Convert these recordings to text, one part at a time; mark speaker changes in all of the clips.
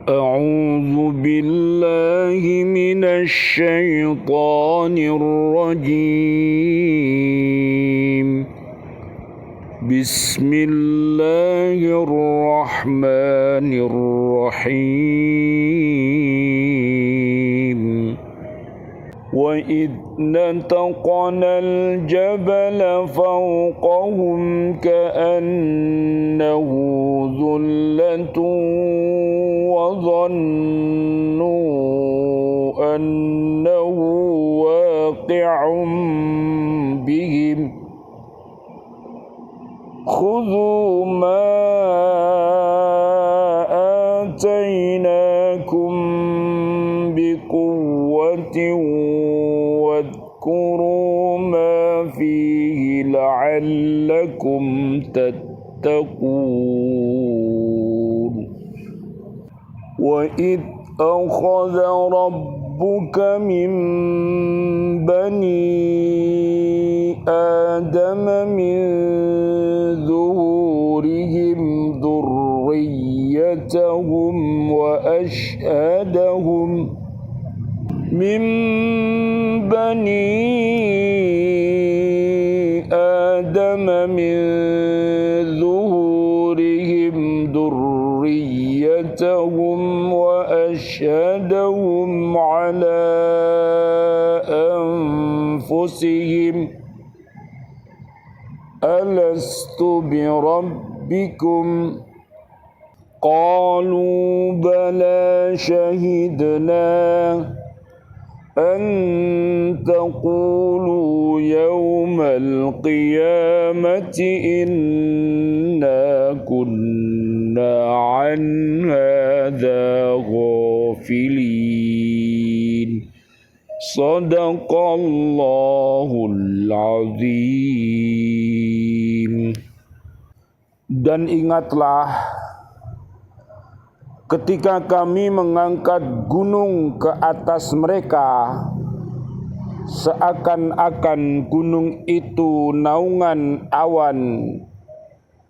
Speaker 1: أعوذ بالله من الشيطان الرجيم. بسم الله الرحمن الرحيم. وإذ نتقنا الجبل فوقهم كأنه ظلة وظنوا أنه واقع بهم خذوا ما آتيناكم بقوة واذكروا ما فيه لعلكم تتقون. وإذ أخذ ربك من بني آدم من ظهورهم ذريتهم وأشهدهم من بني آدم من ظهورهم ذريتهم وأشهدهم على أنفسهم ألست بربكم قالوا بلى شهدنا أن تقولوا يوم القيامة إنا كنا عن هذا غافلين. صدق الله العظيم. Dan ingatlah ketika kami mengangkat gunung ke atas mereka, seakan-akan gunung itu naungan awan,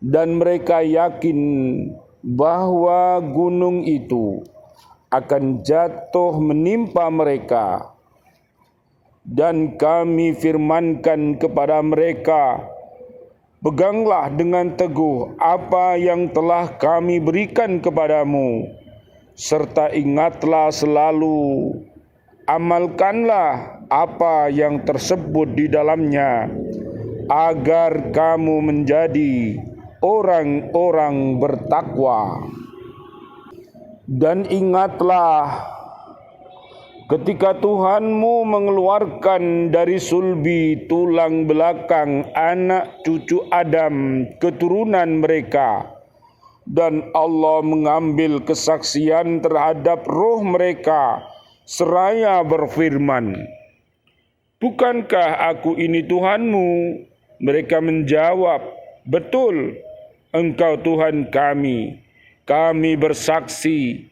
Speaker 1: dan mereka yakin bahwa gunung itu akan jatuh menimpa mereka. Dan kami firmankan kepada mereka, peganglah dengan teguh apa yang telah kami berikan kepadamu, serta ingatlah selalu, amalkanlah apa yang tersebut di dalamnya, agar kamu menjadi orang-orang bertakwa. Dan ingatlah ketika Tuhanmu mengeluarkan dari sulbi tulang belakang anak cucu Adam keturunan mereka, dan Allah mengambil kesaksian terhadap roh mereka seraya berfirman, bukankah aku ini Tuhanmu? Mereka menjawab, betul, Engkau Tuhan kami. Kami bersaksi,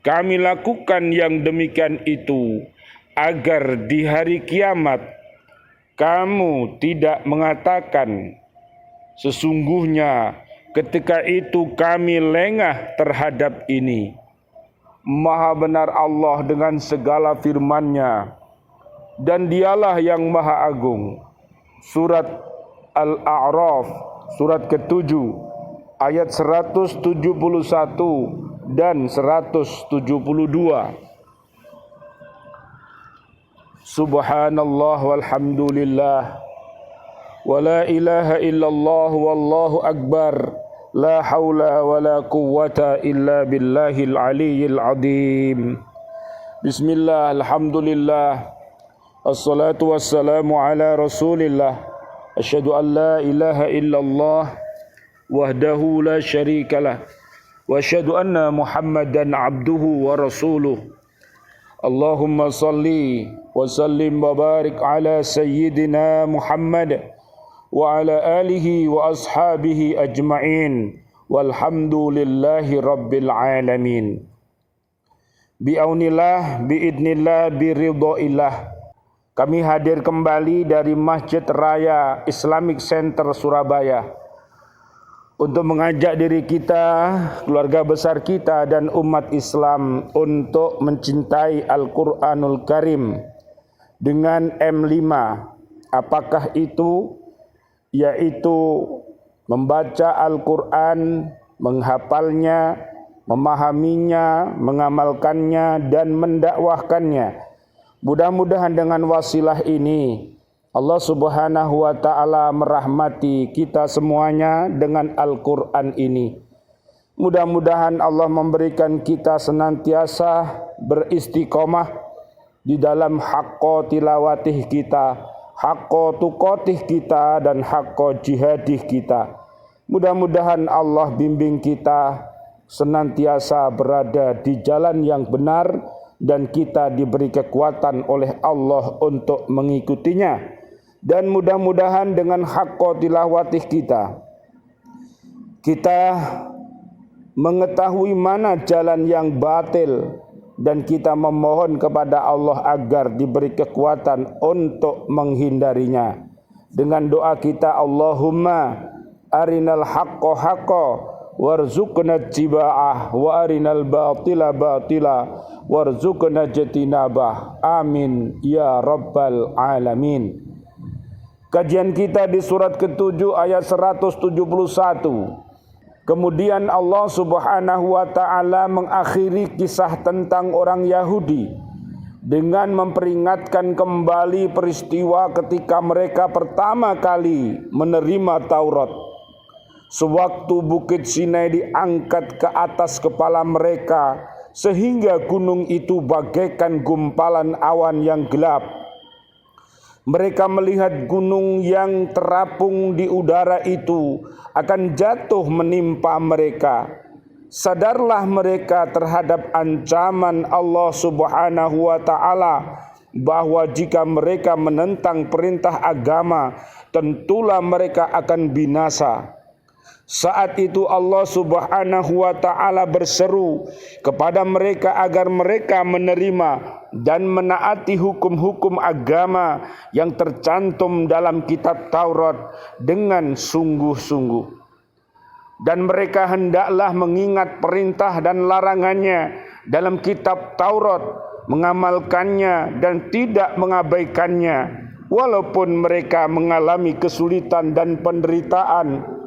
Speaker 1: kami lakukan yang demikian itu, agar di hari kiamat kamu tidak mengatakan, sesungguhnya ketika itu kami lengah terhadap ini. Maha benar Allah dengan segala firman-Nya, dan Dialah yang Maha Agung. Surat Al-A'raf, surat ke-7, ayat 171 dan 172. Subhanallah walhamdulillah wa la ilaha illallah wallahu akbar, la haula wa la quwwata illa billahil aliyyil azim. Bismillah, alhamdulillah, assalatu wassalamu ala rasulillah, asyhadu an la ilaha illallah wahdahu la syarikalah, wa asyhadu anna Muhammadan abduhu wa rasuluh. Allahumma salli wa sallim wa barik ala sayyidina Muhammad wa ala alihi wa ashabihi ajma'in, walhamdulillahi rabbil alamin. Bi'aunillah, bi'idnillah, biridhoillah, kami hadir kembali dari Masjid Raya Islamic Center Surabaya untuk mengajak diri kita, keluarga besar kita dan umat Islam untuk mencintai Al-Quranul Karim dengan M5. Apakah itu? Yaitu membaca Al-Quran, menghafalnya, memahaminya, mengamalkannya dan mendakwahkannya. Mudah-mudahan dengan wasilah ini Allah Subhanahu wa ta'ala merahmati kita semuanya dengan Al-Quran ini. Mudah-mudahan Allah memberikan kita senantiasa beristiqomah di dalam haqqo tilawatih kita, haqqo tuqatih kita dan haqqo jihadih kita. Mudah-mudahan Allah bimbing kita senantiasa berada di jalan yang benar dan kita diberi kekuatan oleh Allah untuk mengikutinya. Dan mudah-mudahan dengan haqqo tilawatih kita mengetahui mana jalan yang batil dan kita memohon kepada Allah agar diberi kekuatan untuk menghindarinya. Dengan doa kita, Allahumma arinal haqqo haqqo warzuqna ittiba'ah wa arinal batila batila warzuqna ijtinabah. Amin ya rabbal alamin. Kajian kita di surat ke-7 ayat 171. Kemudian Allah Subhanahu wa ta'ala mengakhiri kisah tentang orang Yahudi dengan memperingatkan kembali peristiwa ketika mereka pertama kali menerima Taurat. Sewaktu bukit Sinai diangkat ke atas kepala mereka sehingga gunung itu bagaikan gumpalan awan yang gelap. Mereka melihat gunung yang terapung di udara itu akan jatuh menimpa mereka. Sadarlah mereka terhadap ancaman Allah Subhanahu wa ta'ala bahwa jika mereka menentang perintah agama, tentulah mereka akan binasa. Saat itu Allah Subhanahu wa ta'ala berseru kepada mereka agar mereka menerima dan menaati hukum-hukum agama yang tercantum dalam kitab Taurat dengan sungguh-sungguh. Dan mereka hendaklah mengingat perintah dan larangannya dalam kitab Taurat, mengamalkannya dan tidak mengabaikannya, walaupun mereka mengalami kesulitan dan penderitaan.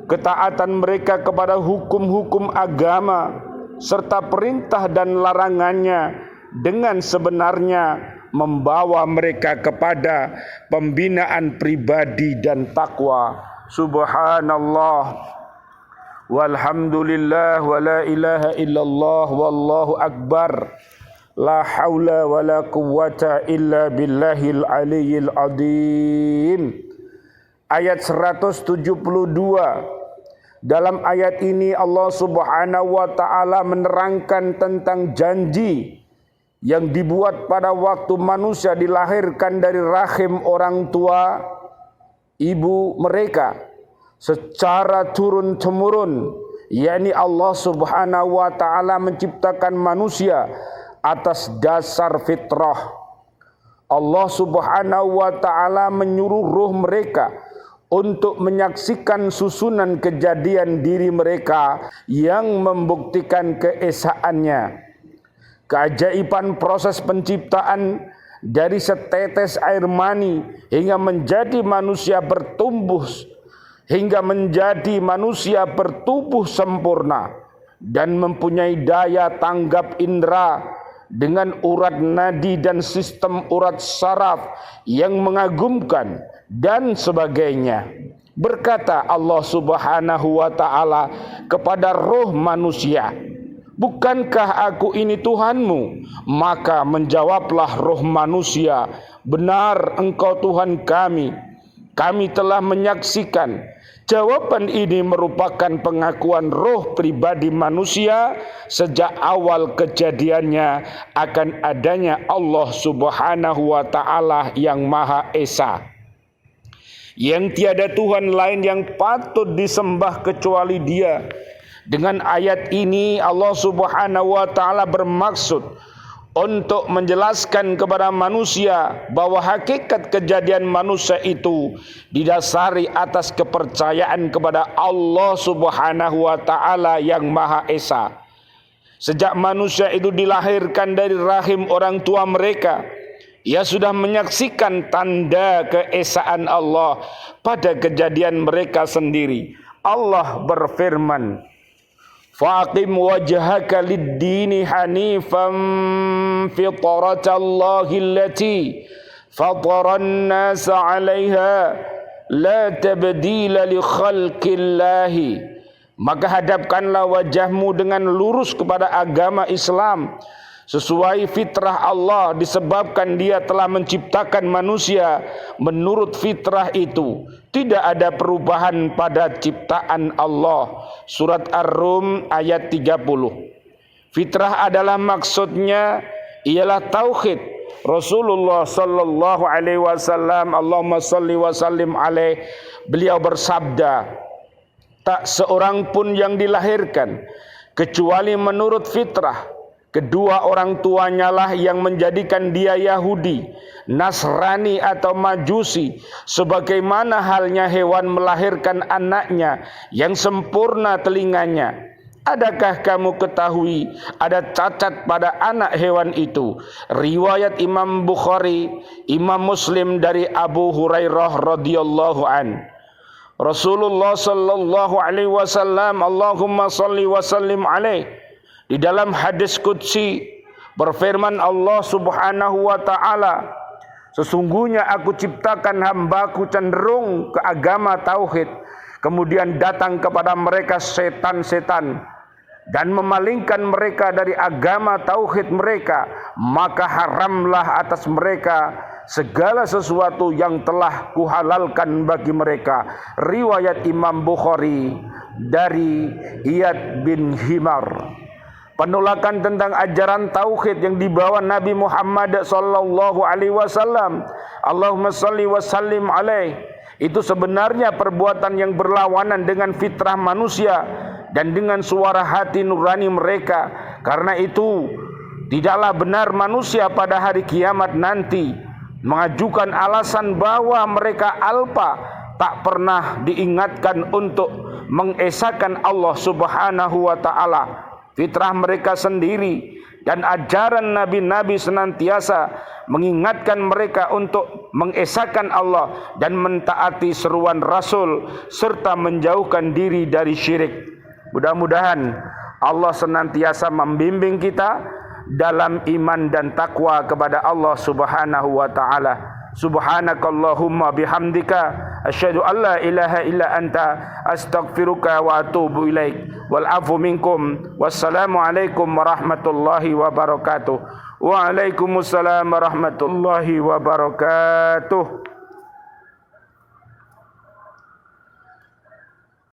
Speaker 1: Ketaatan mereka kepada hukum-hukum agama serta perintah dan larangannya dengan sebenarnya membawa mereka kepada pembinaan pribadi dan takwa. Subhanallah walhamdulillah wa la ilaha illallah wallahu akbar. La haula wa la quwwata illa billahil aliyyil azim. Ayat 172. Dalam ayat ini Allah Subhanahu wa ta'ala menerangkan tentang janji yang dibuat pada waktu manusia dilahirkan dari rahim orang tua ibu mereka secara turun-temurun, yakni Allah Subhanahu wa ta'ala menciptakan manusia atas dasar fitrah. Allah Subhanahu wa ta'ala menyuruh ruh mereka untuk menyaksikan susunan kejadian diri mereka yang membuktikan keesaannya. Keajaiban proses penciptaan dari setetes air mani hingga menjadi manusia bertumbuh, hingga menjadi manusia bertubuh sempurna dan mempunyai daya tanggap indera dengan urat nadi dan sistem urat saraf yang mengagumkan dan sebagainya. Berkata Allah Subhanahu wa ta'ala kepada roh manusia, "Bukankah aku ini Tuhanmu?" Maka menjawablah roh manusia, "Benar, engkau Tuhan kami. Kami telah menyaksikan." Jawaban ini merupakan pengakuan roh pribadi manusia sejak awal kejadiannya akan adanya Allah Subhanahu wa ta'ala yang Maha Esa, yang tiada Tuhan lain yang patut disembah kecuali Dia. Dengan ayat ini Allah Subhanahu wa ta'ala bermaksud untuk menjelaskan kepada manusia bahwa hakikat kejadian manusia itu didasari atas kepercayaan kepada Allah Subhanahu wa taala yang Maha Esa. Sejak manusia itu dilahirkan dari rahim orang tua mereka, ia sudah menyaksikan tanda keesaan Allah pada kejadian mereka sendiri. Allah berfirman, faqim wajhaka lid-dini hanifan fitratallahi allati fataran nasa 'alaiha la tabdila li khalqillahi. Maka hadapkanlah wajahmu dengan lurus kepada agama Islam sesuai fitrah Allah, disebabkan Dia telah menciptakan manusia menurut fitrah itu. Tidak ada perubahan pada ciptaan Allah. Surat Ar-Rum ayat 30. Fitrah adalah maksudnya ialah tauhid. Rasulullah sallallahu alaihi wasallam, Allahumma salli wa sallim alaih, beliau bersabda, tak seorang pun yang dilahirkan kecuali menurut fitrah. Kedua orang tuanya lah yang menjadikan dia Yahudi, Nasrani atau Majusi, sebagaimana halnya hewan melahirkan anaknya yang sempurna telinganya. Adakah kamu ketahui ada cacat pada anak hewan itu? Riwayat Imam Bukhari, Imam Muslim dari Abu Hurairah radhiyallahu an. Rasulullah sallallahu alaihi wasallam, Allahumma salli wa sallim alaih, di dalam hadis qudsi berfirman Allah Subhanahu wa taala, sesungguhnya aku ciptakan hambaku cenderung ke agama tauhid, kemudian datang kepada mereka setan-setan dan memalingkan mereka dari agama tauhid mereka, maka haramlah atas mereka segala sesuatu yang telah kuhalalkan bagi mereka. Riwayat Imam Bukhari dari Iyad bin Himar. Penolakan tentang ajaran tauhid yang dibawa Nabi Muhammad sallallahu alaihi wasallam, Allahumma salli wa sallim alaih, itu sebenarnya perbuatan yang berlawanan dengan fitrah manusia dan dengan suara hati nurani mereka. Karena itu tidaklah benar manusia pada hari kiamat nanti mengajukan alasan bahwa mereka alpa, tak pernah diingatkan untuk mengesahkan Allah Subhanahu wa taala. Fitrah mereka sendiri dan ajaran nabi-nabi senantiasa mengingatkan mereka untuk mengesahkan Allah dan mentaati seruan Rasul serta menjauhkan diri dari syirik. Mudah-mudahan Allah senantiasa membimbing kita dalam iman dan takwa kepada Allah Subhanahu wa taala. Subhanakallahumma bihamdika asyhadu an la ilaha illa anta astaghfiruka wa atubu ilaik. Wal afu minkum. Wassalamu alaikum warahmatullahi wabarakatuh. Waalaikumsalam warahmatullahi wabarakatuh.